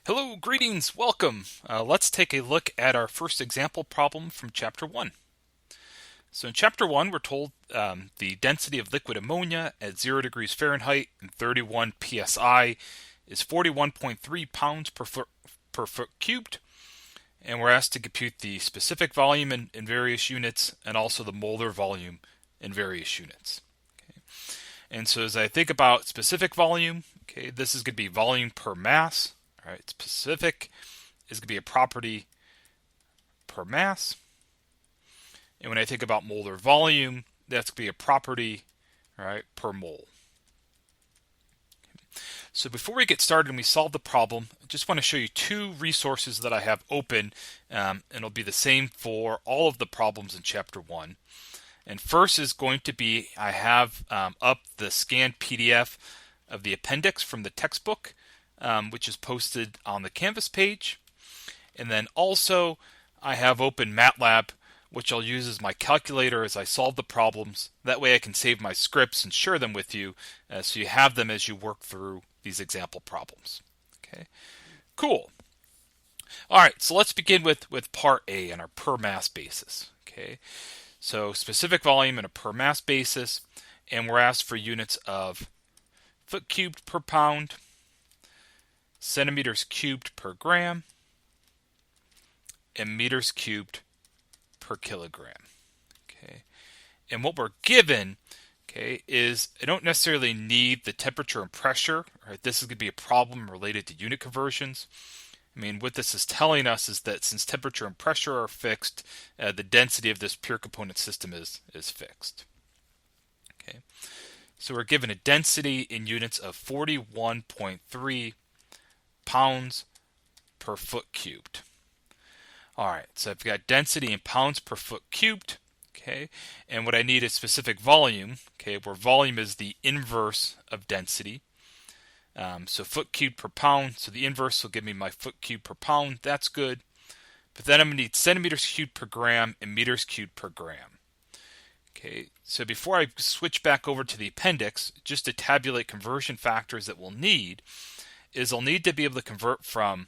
Hello, greetings, welcome. Let's take a look at our first example problem from Chapter 1. So in Chapter 1, we're told the density of liquid ammonia at 0 degrees Fahrenheit and 31 psi is 41.3 pounds per foot cubed. And we're asked to compute the specific volume in various units and also the molar volume in various units. Okay. And so as I think about specific volume, okay, this is going to be volume per mass. All right, specific is going to be a property per mass. And when I think about molar volume, that's going to be a property, all right, per mole. So before we get started and we solve the problem, I just want to show you two resources that I have open, and it'll be the same for all of the problems in Chapter 1. And first is going to be, I have up the scanned PDF of the appendix from the textbook, which is posted on the Canvas page. And then also I have open MATLAB, which I'll use as my calculator as I solve the problems. That way I can save my scripts and share them with you so you have them as you work through these example problems. Okay, cool. All right, so let's begin with part A on our per mass basis. Okay, so specific volume on a per mass basis, and we're asked for units of foot cubed per pound, centimeters cubed per gram, and meters cubed per kilogram. Okay, and what we're given, okay, is I don't necessarily need the temperature and pressure. Right, this is going to be a problem related to unit conversions. I mean, what this is telling us is that since temperature and pressure are fixed, the density of this pure component system is fixed. Okay, so we're given a density in units of 41.3 pounds per foot cubed. All right, so I've got density in pounds per foot cubed, okay, and what I need is specific volume, okay, where volume is the inverse of density. So foot cubed per pound, so the inverse will give me my foot cubed per pound, that's good. But then I'm going to need centimeters cubed per gram and meters cubed per gram. Okay, so before I switch back over to the appendix, just to tabulate conversion factors that we'll need, is I'll need to be able to convert from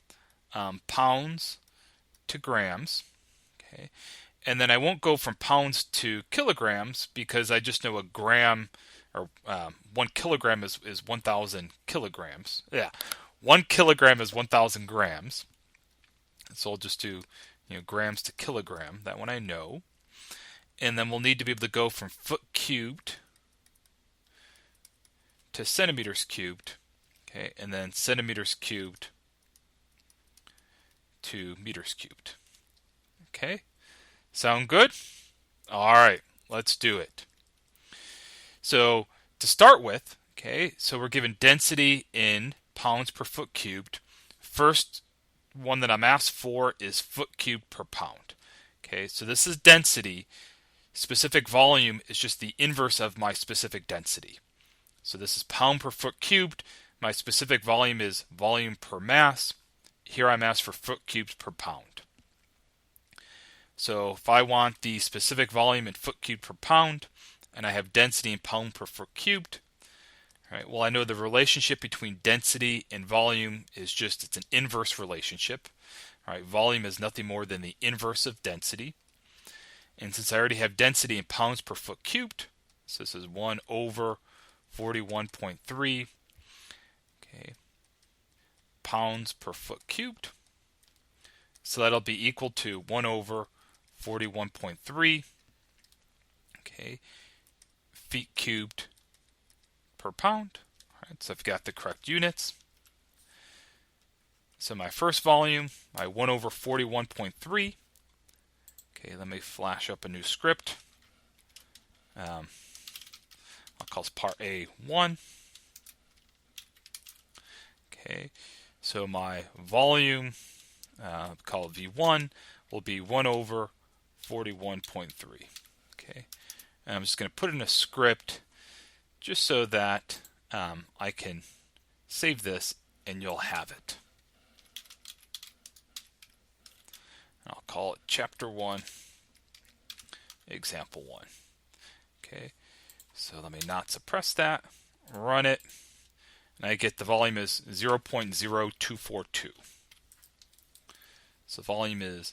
pounds to grams, okay, and then I won't go from pounds to kilograms because I just know a gram or 1 kilogram is 1,000 kilograms. Yeah, 1 kilogram is 1,000 grams. So I'll just do grams to kilogram. That one I know. And then we'll need to be able to go from foot cubed to centimeters cubed. Okay, and then centimeters cubed to meters cubed. Okay, sound good? All right, let's do it. So to start with, okay, so we're given density in pounds per foot cubed. First one that I'm asked for is foot cubed per pound. Okay, so this is density. Specific volume is just the inverse of my specific density. So this is pound per foot cubed. My specific volume is volume per mass. Here I'm asked for foot cubed per pound. So if I want the specific volume in foot cubed per pound, and I have density in pound per foot cubed, all right, well, I know the relationship between density and volume is just, it's an inverse relationship. All right, volume is nothing more than the inverse of density. And since I already have density in pounds per foot cubed, so this is 1 over 41.3, okay, pounds per foot cubed. So that'll be equal to 1 over 41.3, okay, feet cubed per pound. All right, so I've got the correct units. So my first volume, my 1 over 41.3. Okay, let me flash up a new script. I'll call this part A1. Okay, so my volume, call it V1, will be 1 over 41.3. Okay, and I'm just going to put in a script just so that I can save this and you'll have it. I'll call it Chapter 1, Example 1. Okay, so let me not suppress that, run it, and I get the volume is 0.0242. So volume is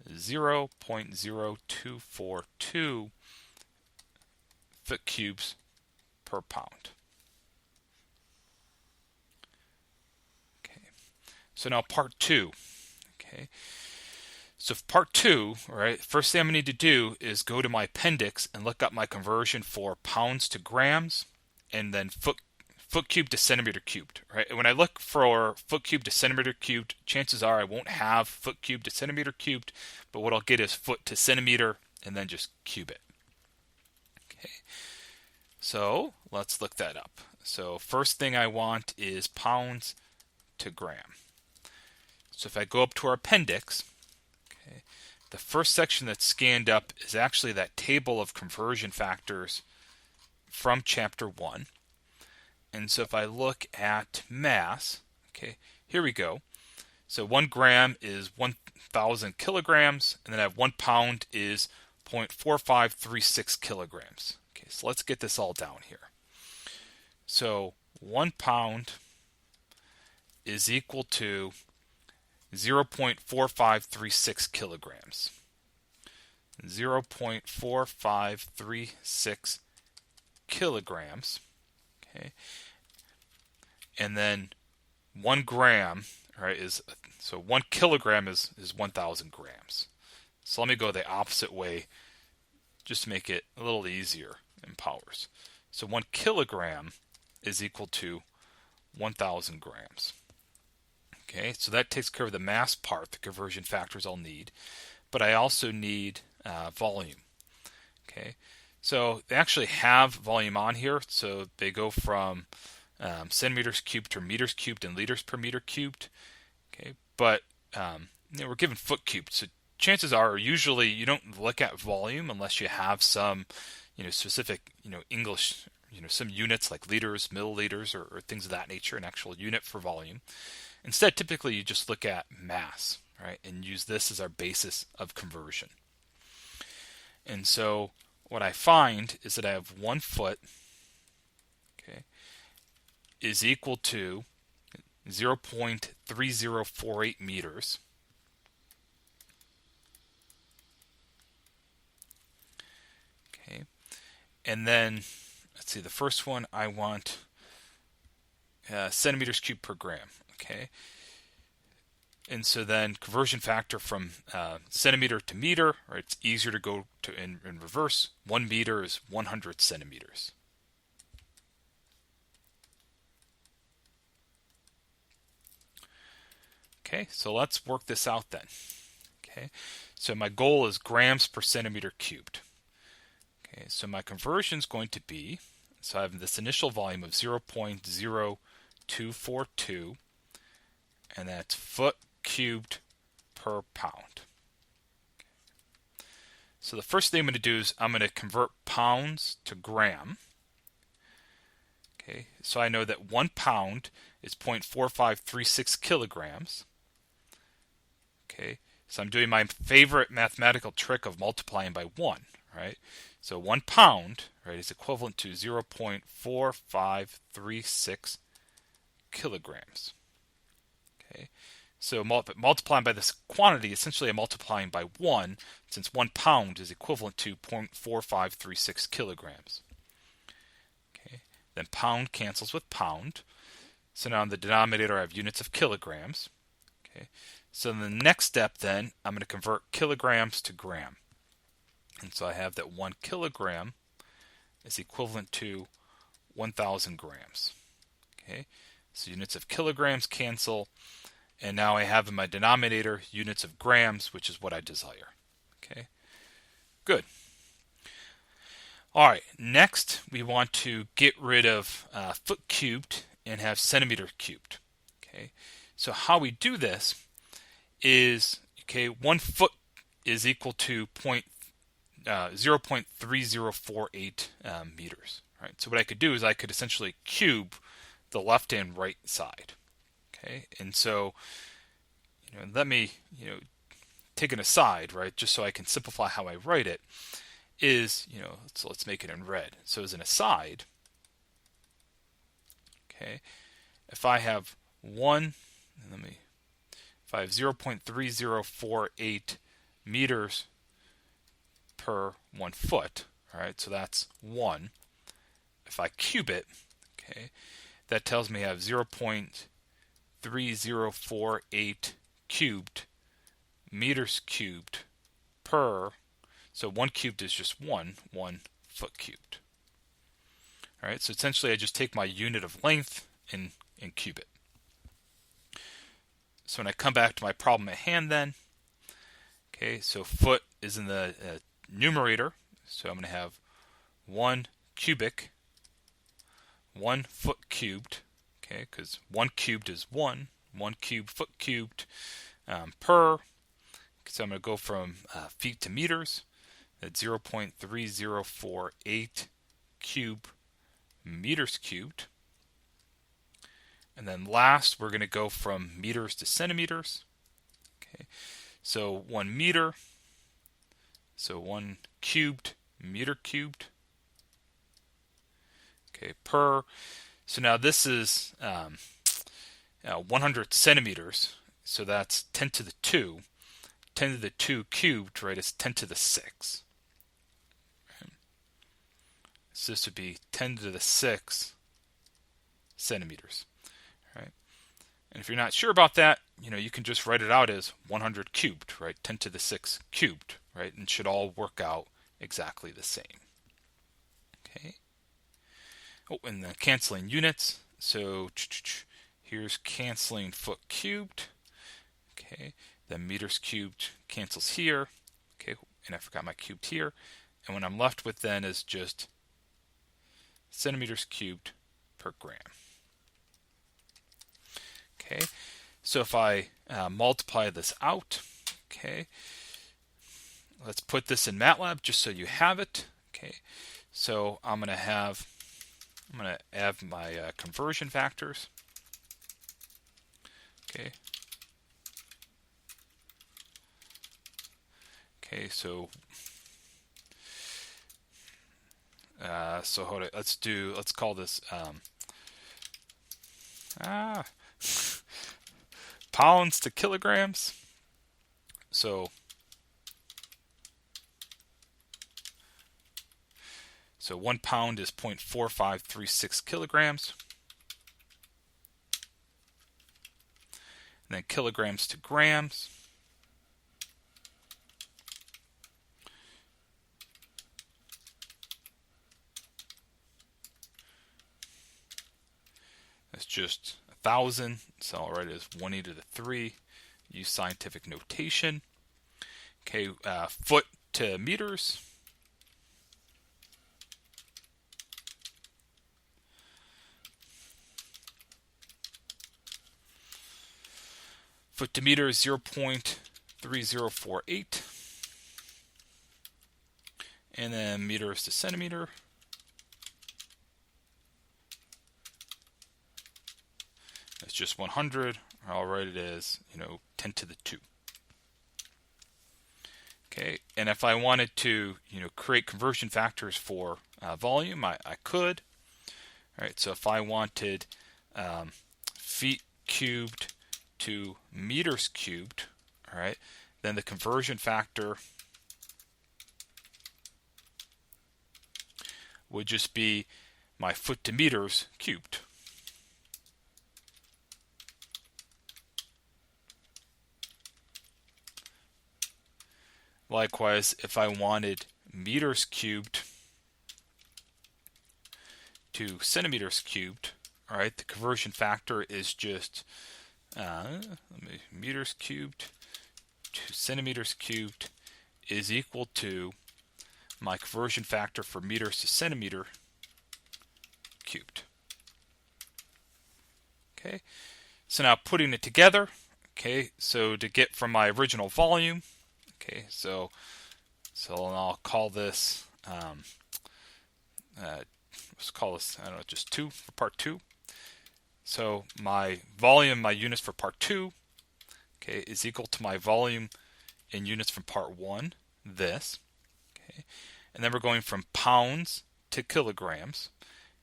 0.0242 foot cubes per pound. Okay. So now part 2. Okay. So part 2, right, first thing I'm going to need to do is go to my appendix and look up my conversion for pounds to grams and then foot cubed to centimeter cubed, right? And when I look for foot cubed to centimeter cubed, chances are I won't have foot cubed to centimeter cubed, but what I'll get is foot to centimeter and then just cube it. Okay. So let's look that up. So first thing I want is pounds to gram. So if I go up to our appendix, okay, the first section that's scanned up is actually that table of conversion factors from chapter 1. And so if I look at mass, okay, here we go. So 1 gram is 1,000 kilograms, and then I have 1 pound is 0.4536 kilograms. Okay, so let's get this all down here. So 1 pound is equal to 0.4536 kilograms. 0.4536 kilograms. Okay. And then 1 gram, right, so 1 kilogram is 1,000 grams. So let me go the opposite way just to make it a little easier in powers. So 1 kilogram is equal to 1,000 grams. Okay, so that takes care of the mass part, the conversion factors I'll need. But I also need volume. Okay, so they actually have volume on here. So they go from centimeters cubed to meters cubed and liters per meter cubed. Okay, but we're given foot cubed. So chances are usually you don't look at volume unless you have some specific English some units like liters, milliliters, or things of that nature, an actual unit for volume. Instead, typically you just look at mass, right, and use this as our basis of conversion. And so what I find is that I have 1 foot, okay, is equal to 0.3048 meters. Okay, and then let's see, the first one I want centimeters cubed per gram. Okay, and so then conversion factor from centimeter to meter, right? It's easier to go to in reverse. 1 meter is 100 centimeters. Okay, so let's work this out then. Okay, so my goal is grams per centimeter cubed. Okay, so my conversion is going to be, so I have this initial volume of 0.0242, and that's foot cubed per pound. So the first thing I'm going to do is I'm going to convert pounds to gram. Okay, so I know that 1 pound is 0.4536 kilograms. Okay, so I'm doing my favorite mathematical trick of multiplying by 1, right? So 1 pound, right, is equivalent to 0.4536 kilograms. Okay, so multiplying by this quantity, essentially I'm multiplying by 1, since 1 pound is equivalent to 0.4536 kilograms. Okay, then pound cancels with pound. So now in the denominator I have units of kilograms. Okay, so in the next step then, I'm going to convert kilograms to gram. And so I have that 1 kilogram is equivalent to 1,000 grams. Okay, so units of kilograms cancel, and now I have in my denominator units of grams, which is what I desire. Okay, good. All right, next we want to get rid of foot cubed and have centimeter cubed. Okay, so how we do this is, okay, 1 foot is equal to 0.3048 meters. Right. So what I could do is I could essentially cube the left and right side. Okay, and so let me take an aside, right, just so I can simplify how I write it. Is so let's make it in red. So as an aside, okay, if I have if I have 0.3048 meters per 1 foot, all right, so that's 1. If I cube it, okay, that tells me I have 0.3048 cubed meters cubed per, so 1 cubed is just 1 foot cubed. All right, so essentially I just take my unit of length and cube it. So when I come back to my problem at hand then, okay, so foot is in the numerator, so I'm going to have 1 cubic, 1 foot cubed, okay, because 1 cubed is 1 cubed foot cubed per, so I'm going to go from feet to meters, that's 0.3048 cube meters cubed. And then last, we're going to go from meters to centimeters. Okay, so 1 meter, so 1 cubed meter cubed. Okay, per. So now this is 100 centimeters, so that's 10 to the 2. 10 to the 2 cubed, right, is 10 to the 6. Right. So this would be 10 to the 6 centimeters. Right. And if you're not sure about that, you can just write it out as 100 cubed, right? 10 to the 6 cubed, right? And it should all work out exactly the same. Okay. Oh, and the canceling units. So here's canceling foot cubed. Okay. Then meters cubed cancels here. Okay. And I forgot my cubed here. And what I'm left with then is just centimeters cubed per gram. Okay, so if I multiply this out, okay, let's put this in MATLAB just so you have it. Okay, so I'm going to add my conversion factors. Okay. Okay, so let's call this pounds to kilograms. So 1 pound is 0.4536 kilograms. And then kilograms to grams. That's just 1,000, so I'll write it as 1 to the 3. Use scientific notation. Okay, foot to meters. Foot to meter is 0.3048. And then meters to centimeter. It's just 100. I'll write it as 10 to the 2. Okay, and if I wanted to create conversion factors for volume, I could. All right, so if I wanted feet cubed to meters cubed, all right, then the conversion factor would just be my foot to meters cubed. Likewise, if I wanted meters cubed to centimeters cubed, all right, the conversion factor is just meters cubed to centimeters cubed is equal to my conversion factor for meters to centimeter cubed. Okay, so now putting it together, okay, so to get from my original volume, okay, so I'll call this, let's call this, I don't know, just 2 for part 2. So my volume, my units for part 2, okay, is equal to my volume in units from part 1, this, okay, and then we're going from pounds to kilograms.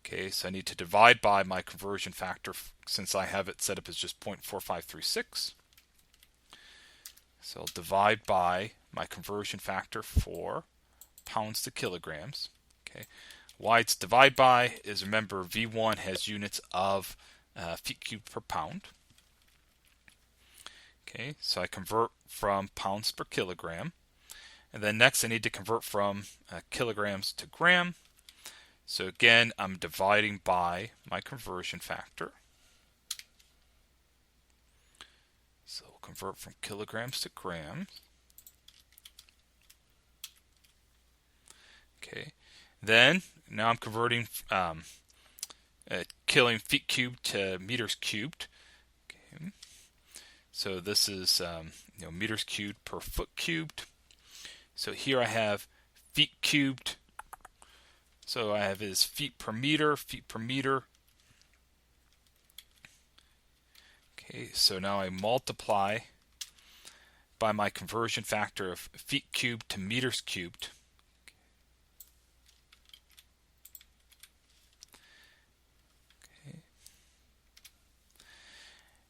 Okay, so I need to divide by my conversion factor since I have it set up as just 0.4536. So I'll divide by my conversion factor for pounds to kilograms. Okay. Why it's divide by is, remember, V1 has units of feet cubed per pound. Okay, so I convert from pounds per kilogram. And then next I need to convert from kilograms to gram. So again, I'm dividing by my conversion factor. So we'll convert from kilograms to grams. Okay, then now I'm converting killing feet cubed to meters cubed. Okay. So this is meters cubed per foot cubed. So here I have feet cubed. So I have is feet per meter. Okay, so now I multiply by my conversion factor of feet cubed to meters cubed. Okay.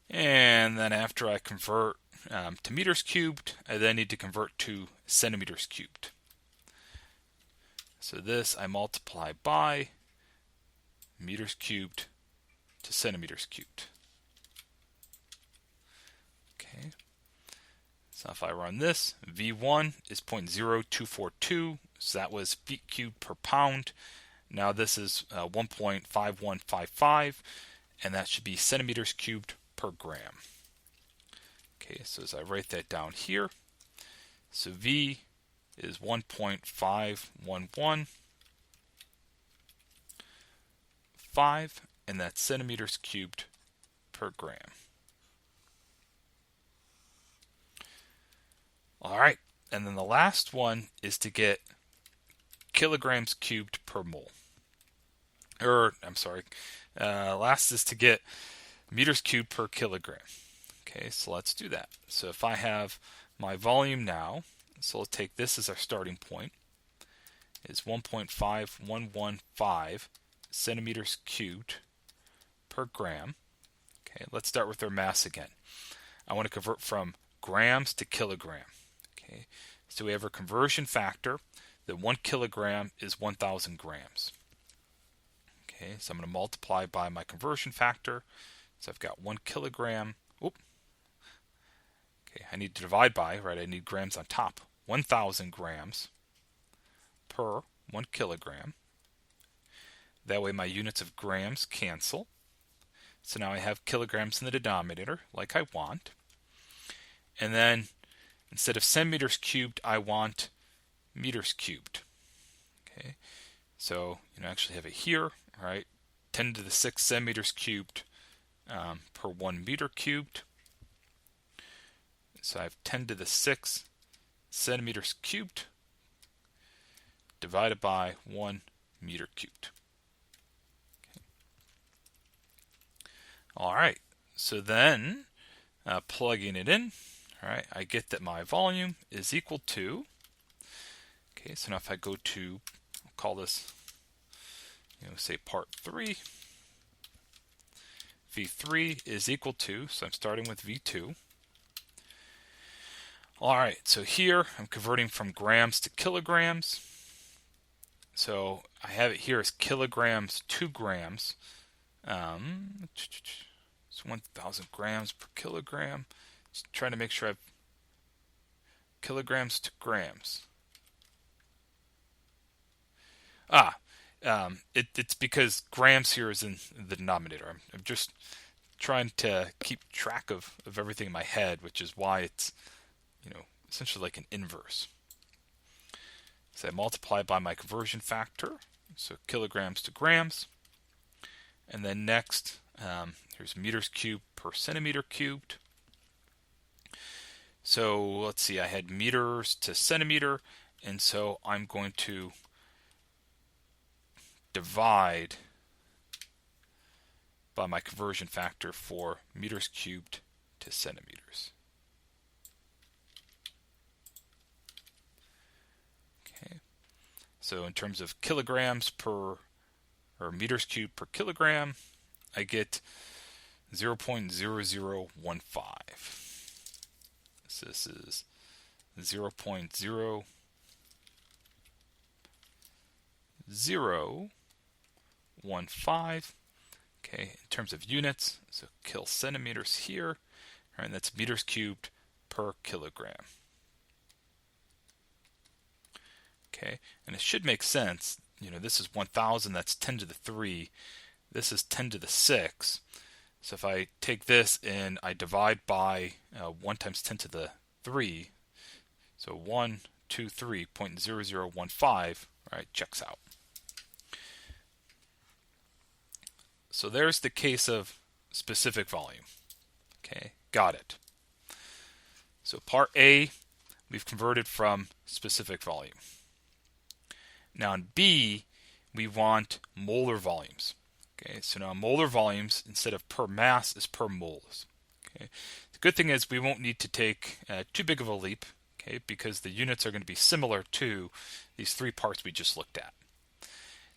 And then after I convert to meters cubed, I then need to convert to centimeters cubed. So this I multiply by meters cubed to centimeters cubed. Okay. So if I run this, V1 is 0.0242, so that was feet cubed per pound. Now this is 1.5155, and that should be centimeters cubed per gram. Okay, so as I write that down here, so V is 1.5115, and that's centimeters cubed per gram. All right, and then the last one is to get kilograms cubed per mole. Last is to get meters cubed per kilogram. Okay, so let's do that. So if I have my volume now, so let's take this as our starting point, is 1.5115 centimeters cubed per gram. Okay, let's start with our mass again. I want to convert from grams to kilogram. Okay, so we have our conversion factor that 1 kilogram is 1,000 grams. Okay, so I'm going to multiply by my conversion factor. So I've got 1 kilogram. Okay, I need to divide by, right? I need grams on top. 1,000 grams per 1 kilogram. That way my units of grams cancel. So now I have kilograms in the denominator, like I want. And then instead of centimeters cubed, I want meters cubed. Okay, so actually have it here, right? 10 to the 6 centimeters cubed per 1 meter cubed. So I have 10 to the 6 centimeters cubed divided by 1 meter cubed. Okay. All right, so then plugging it in, all right, I get that my volume is equal to, okay, so now if I go to, I'll call this, say part 3, V3 is equal to, so I'm starting with V2. All right, so here I'm converting from grams to kilograms. So I have it here as kilograms to grams. It's 1,000 grams per kilogram. Just trying to make sure I've kilograms to grams. It's because grams here is in the denominator. I'm just trying to keep track of everything in my head, which is why it's essentially like an inverse. So I multiply by my conversion factor, so kilograms to grams. And then next, here's meters cubed per centimeter cubed. So let's see, I had meters to centimeter, and so I'm going to divide by my conversion factor for meters cubed to centimeters. Okay, so in terms of kilograms per, or meters cubed per kilogram, I get 0.0015. So this is 0.0015. Okay, in terms of units, so kill centimeters here, and that's meters cubed per kilogram. Okay, and it should make sense. This is 1,000, that's 10 to the 3. This is 10 to the 6. So if I take this and I divide by 1 times 10 to the 3, so 123.0015, right, checks out. So there's the case of specific volume. Okay, got it. So part A, we've converted from specific volume. Now in B, we want molar volumes. Okay, so now molar volumes, instead of per mass, is per moles. Okay, the good thing is we won't need to take too big of a leap, okay, because the units are going to be similar to these 3 parts we just looked at.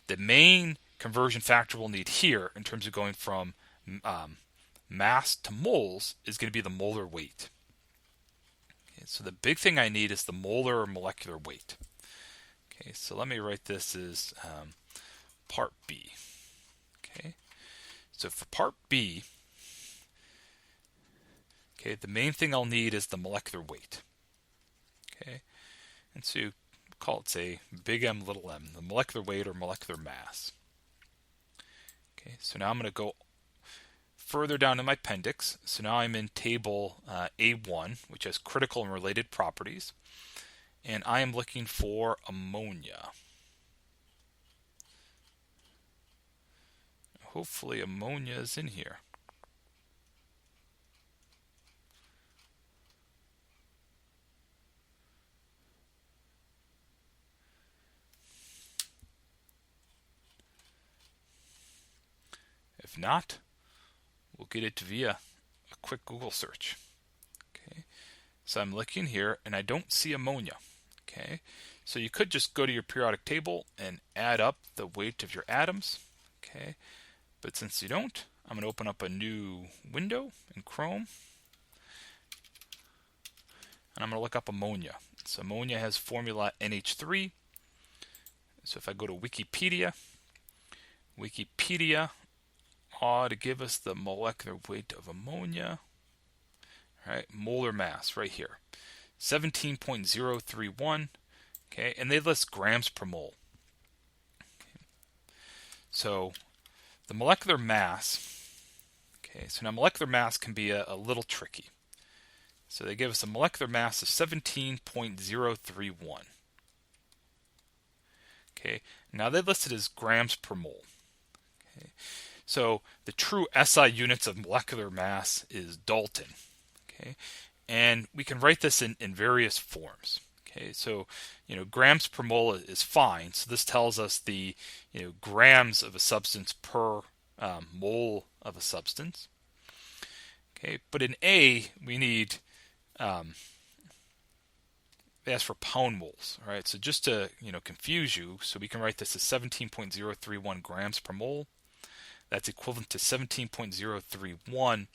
The main conversion factor we'll need here, in terms of going from mass to moles, is going to be the molar weight. Okay, so the big thing I need is the molar or molecular weight. Okay, so let me write this as part B. Okay, so for part B, okay, the main thing I'll need is the molecular weight. Okay, and so you call it, say, big M, little m, the molecular weight or molecular mass. Okay, so now I'm going to go further down in my appendix. So now I'm in table A1, which has critical and related properties, and I am looking for ammonia. Hopefully ammonia is in here. If not, we'll get it via a quick Google search. Okay, so I'm looking here and I don't see ammonia. Okay, so you could just go to your periodic table and add up the weight of your atoms. Okay, but since you don't, I'm going to open up a new window in Chrome, and I'm going to look up ammonia. So ammonia has formula NH3. So if I go to Wikipedia ought to give us the molecular weight of ammonia. All right, molar mass right here, 17.031. Okay, and they list grams per mole. Okay. So the molecular mass, okay, so now molecular mass can be a little tricky. So they give us a molecular mass of 17.031. Okay, now they listed as grams per mole. Okay, so the true SI units of molecular mass is Dalton. Okay, and we can write this in various forms. Okay, so grams per mole is fine. So this tells us the grams of a substance per mole of a substance. Okay, but in A we need they ask for pound moles. All right, so just to confuse you, so we can write this as 17.031 grams per mole. That's equivalent to 17.031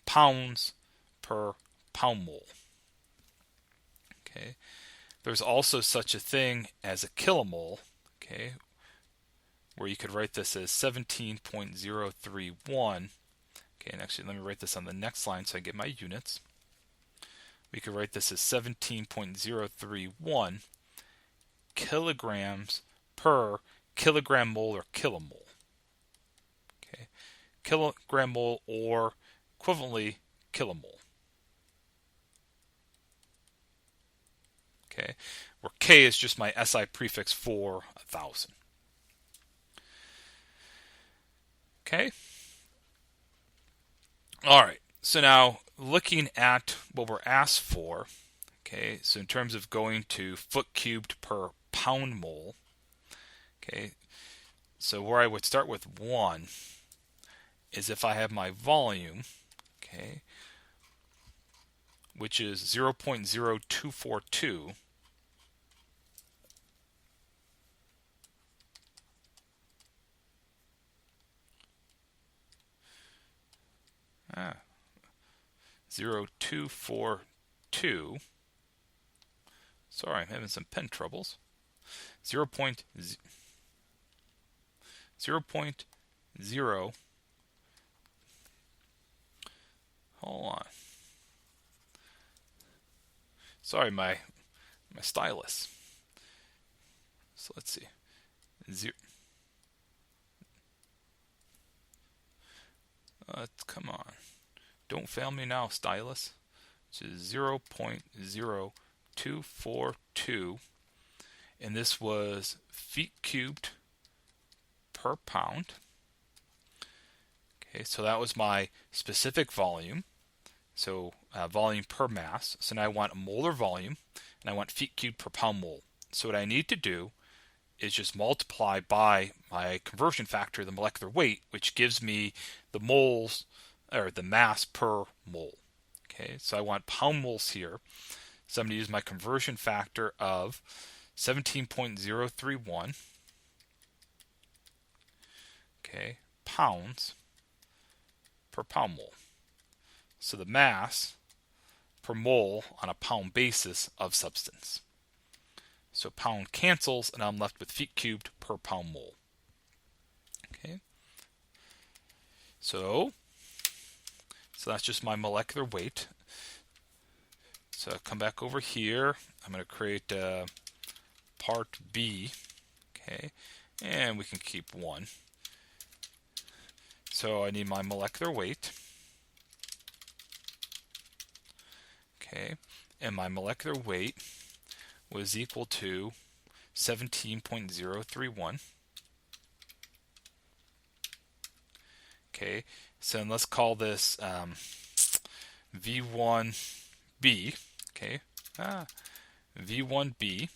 pounds per pound mole. Okay, there's also such a thing as a kilomole. Okay, where you could write this as 17.031. Okay, and actually let me write this on the next line so I get my units. We could write this as 17.031 kilograms per kilogram mole or kilomole. Okay, kilogram mole or equivalently kilomole. Okay, where K is just my SI prefix for 1,000. Okay. All right. So now looking at what we're asked for, okay, so in terms of going to foot cubed per pound mole, okay, so where I would start with 1 is if I have my volume, okay, which is 0.0242, ah, 0.242, 0.2. Sorry, I'm having some pen troubles. 0.0. Hold on. Sorry, my stylus. So let's see. Come on. Don't fail me now, stylus. Which is 0.0242. And this was feet cubed per pound. Okay, so that was my specific volume. So volume per mass. So now I want a molar volume, and I want feet cubed per pound mole. So what I need to do is just multiply by my conversion factor, the molecular weight, which gives me the moles, or the mass per mole. Okay, so I want pound moles here. So I'm going to use my conversion factor of 17.031. Okay, pounds per pound mole. So the mass per mole on a pound basis of substance. So pound cancels, and I'm left with feet cubed per pound mole. Okay. So that's just my molecular weight. So I'll come back over here. I'm going to create part B. Okay. And we can keep 1. So I need my molecular weight. Okay. And my molecular weight was equal to 17.031. Okay, so then let's call this V1B. Okay, V1B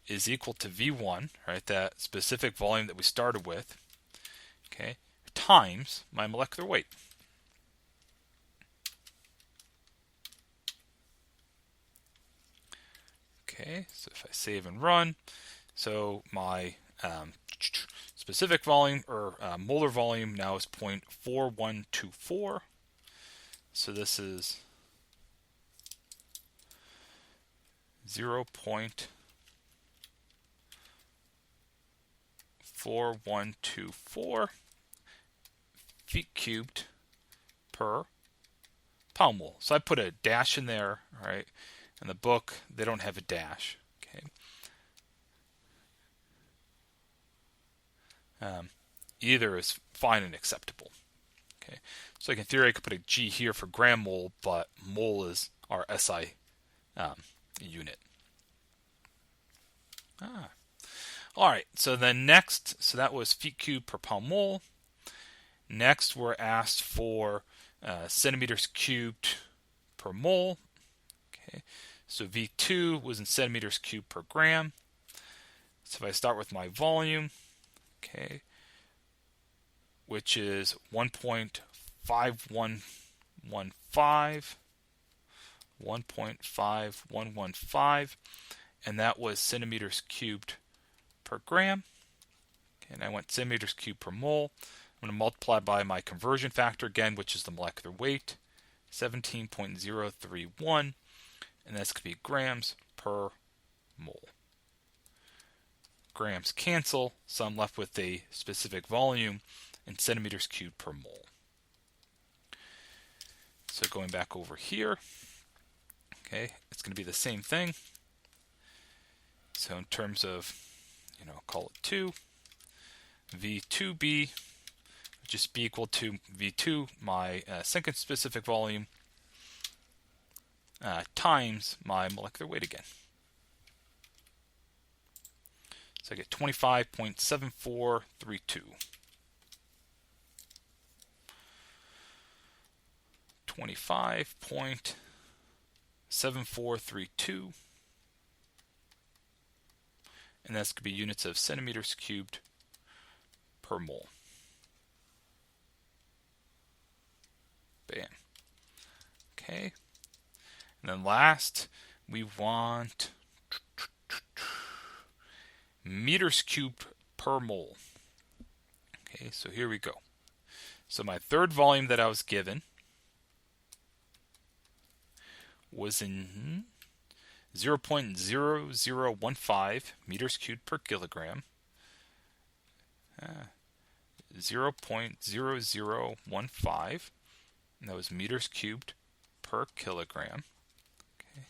is equal to V1, right? That specific volume that we started with. Okay, times my molecular weight. Okay, so if I save and run, so my specific volume, or molar volume, now is 0.4124. So this is 0.4124 feet cubed per pound mole. So I put a dash in there, all right? In the book, they don't have a dash. Okay. Either is fine and acceptable. Okay. So like in theory, I could put a G here for gram mole, but mole is our SI unit. All right. So then next, so that was feet cubed per pound mole. Next, we're asked for centimeters cubed per mole. Okay. So V2 was in centimeters cubed per gram. So if I start with my volume, okay, which is 1.5115, 1.5115, and that was centimeters cubed per gram. Okay, and I want centimeters cubed per mole. I'm going to multiply by my conversion factor again, which is the molecular weight, 17.031, and that's going to be grams per mole. Grams cancel, so I'm left with a specific volume in centimeters cubed per mole. So going back over here, okay, it's going to be the same thing. So in terms of, call it 2, V2B would just be equal to V2, my second specific volume, times my molecular weight again. So I get 25.7432. 25.7432. And that's going to be units of centimeters cubed per mole. Bam. Okay. And then last, we want meters cubed per mole. Okay, so here we go. So my third volume that I was given was in 0.0015 meters cubed per kilogram. 0.0015, and that was meters cubed per kilogram. Okay.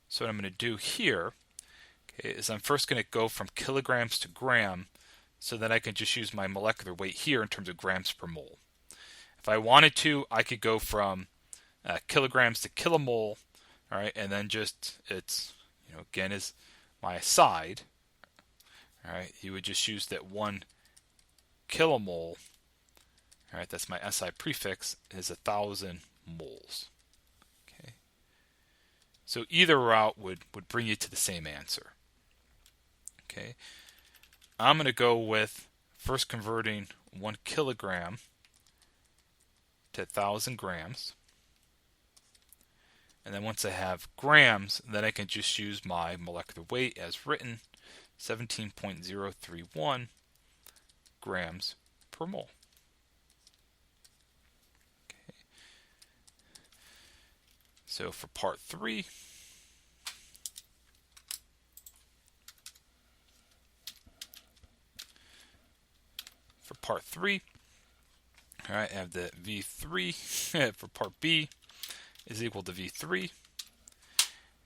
So what I'm going to do here, okay, is I'm first going to go from kilograms to gram, so that I can just use my molecular weight here in terms of grams per mole. If I wanted to, I could go from kilograms to kilomole, all right, and then just it's again is my aside, all right. You would just use that 1 kilomole, all right. That's my SI prefix, is 1,000 moles. Okay. So either route would bring you to the same answer. Okay. I'm going to go with first converting 1 kilogram to 1,000 grams. And then once I have grams, then I can just use my molecular weight as written, 17.031 grams per mole. Okay. So for part 3, all right, I have the V3 for part B is equal to V3.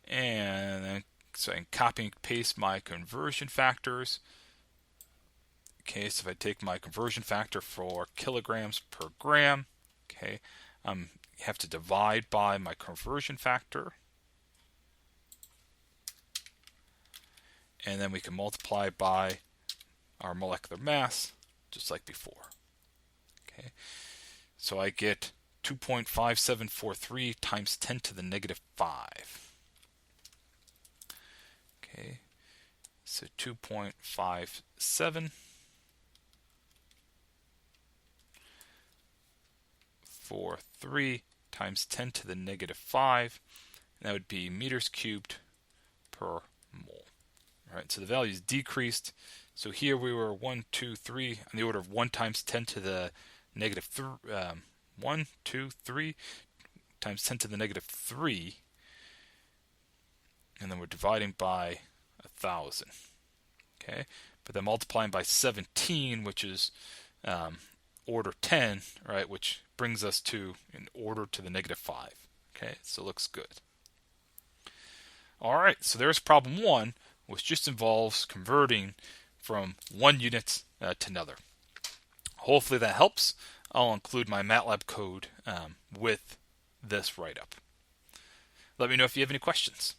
And then, so I can copy and paste my conversion factors. Okay, so if I take my conversion factor for kilograms per gram, okay, have to divide by my conversion factor. And then we can multiply by our molecular mass, just like before. Okay, so I get 2.5743 times 10 to the negative 5. Okay, so 2.5743 times 10 to the negative 5. And that would be meters cubed per mole. All right, so the values decreased. So here we were 1, 2, 3 on the order of 1 times 10 to the negative 1, 2, 3 times 10 to the negative 3. And then we're dividing by 1,000. Okay, but then multiplying by 17, which is order 10, right, which brings us to an order to the negative 5. Okay, so it looks good. All right, so there's problem 1, which just involves converting from one unit to another. Hopefully that helps. I'll include my MATLAB code with this write-up. Let me know if you have any questions.